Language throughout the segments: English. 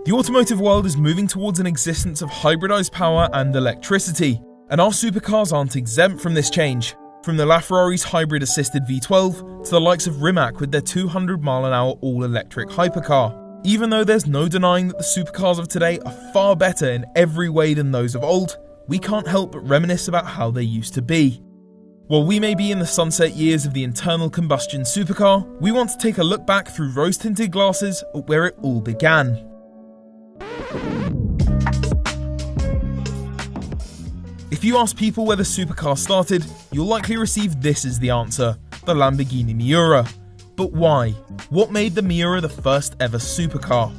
The automotive world is moving towards an existence of hybridized power and electricity, and our supercars aren't exempt from this change. From the LaFerrari's hybrid-assisted V12 to the likes of Rimac with their 200-mile-an-hour all-electric hypercar. Even though there's no denying that the supercars of today are far better in every way than those of old, we can't help but reminisce about how they used to be. While we may be in the sunset years of the internal combustion supercar, we want to take a look back through rose-tinted glasses at where it all began. If you ask people where the supercar started, you'll likely receive this as the answer: the Lamborghini Miura. But why? What made the Miura the first ever supercar?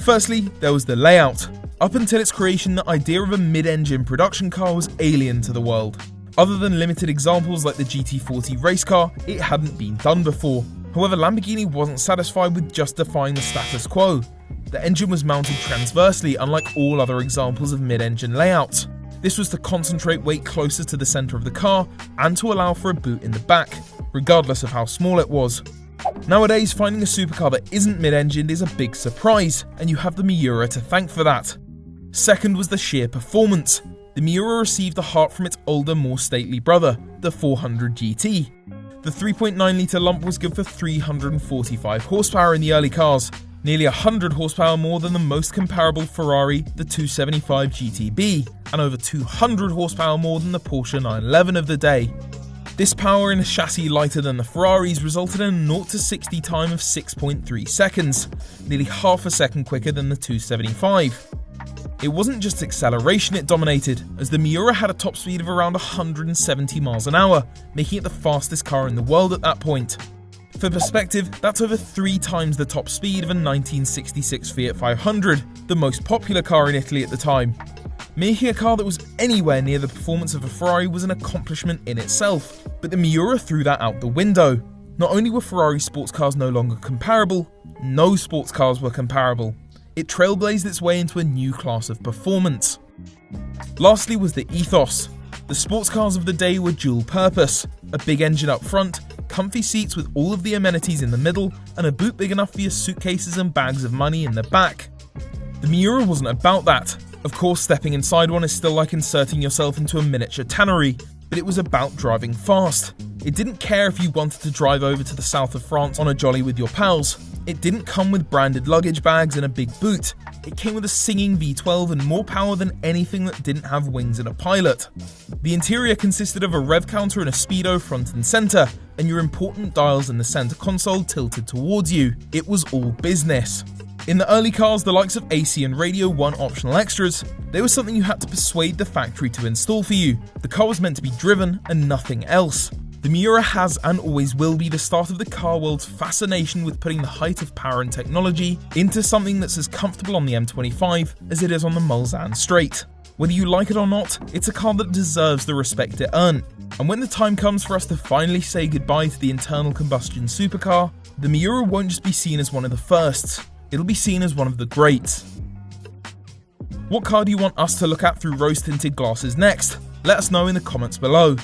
Firstly, there was the layout. Up until its creation, the idea of a mid-engine production car was alien to the world. Other than limited examples like the GT40 race car, it hadn't been done before. However, Lamborghini wasn't satisfied with just defying the status quo. The engine was mounted transversely, unlike all other examples of mid-engine layouts. This was to concentrate weight closer to the centre of the car and to allow for a boot in the back, regardless of how small it was. Nowadays, finding a supercar that isn't mid-engined is a big surprise, and you have the Miura to thank for that. Second was the sheer performance. The Miura received the heart from its older, more stately brother, the 400 GT. The 3.9-litre lump was good for 345 horsepower in the early cars, nearly 100 horsepower more than the most comparable Ferrari, the 275 GTB, and over 200 horsepower more than the Porsche 911 of the day. This power in a chassis lighter than the Ferraris resulted in a 0 to 60 time of 6.3 seconds, nearly half a second quicker than the 275. It wasn't just acceleration it dominated, as the Miura had a top speed of around 170 miles an hour, making it the fastest car in the world at that point. For perspective, that's over 3 times the top speed of a 1966 Fiat 500, the most popular car in Italy at the time. Making a car that was anywhere near the performance of a Ferrari was an accomplishment in itself, but the Miura threw that out the window. Not only were Ferrari sports cars no longer comparable, no sports cars were comparable. It trailblazed its way into a new class of performance. Lastly was the ethos. The sports cars of the day were dual purpose: a big engine up front, comfy seats with all of the amenities in the middle, and a boot big enough for your suitcases and bags of money in the back. The Miura wasn't about that. Of course, stepping inside one is still like inserting yourself into a miniature tannery, but it was about driving fast. It didn't care if you wanted to drive over to the south of France on a jolly with your pals. It didn't come with branded luggage bags and a big boot. It came with a singing V12 and more power than anything that didn't have wings and a pilot. The interior consisted of a rev counter and a speedo front and centre, and your important dials in the centre console tilted towards you. It was all business. In the early cars, the likes of AC and radio weren't optional extras. They were something you had to persuade the factory to install for you. The car was meant to be driven and nothing else. The Miura has and always will be the start of the car world's fascination with putting the height of power and technology into something that's as comfortable on the M25 as it is on the Mulsanne Straight. Whether you like it or not, it's a car that deserves the respect it earned. And when the time comes for us to finally say goodbye to the internal combustion supercar, the Miura won't just be seen as one of the firsts, it'll be seen as one of the greats. What car do you want us to look at through rose-tinted glasses next? Let us know in the comments below.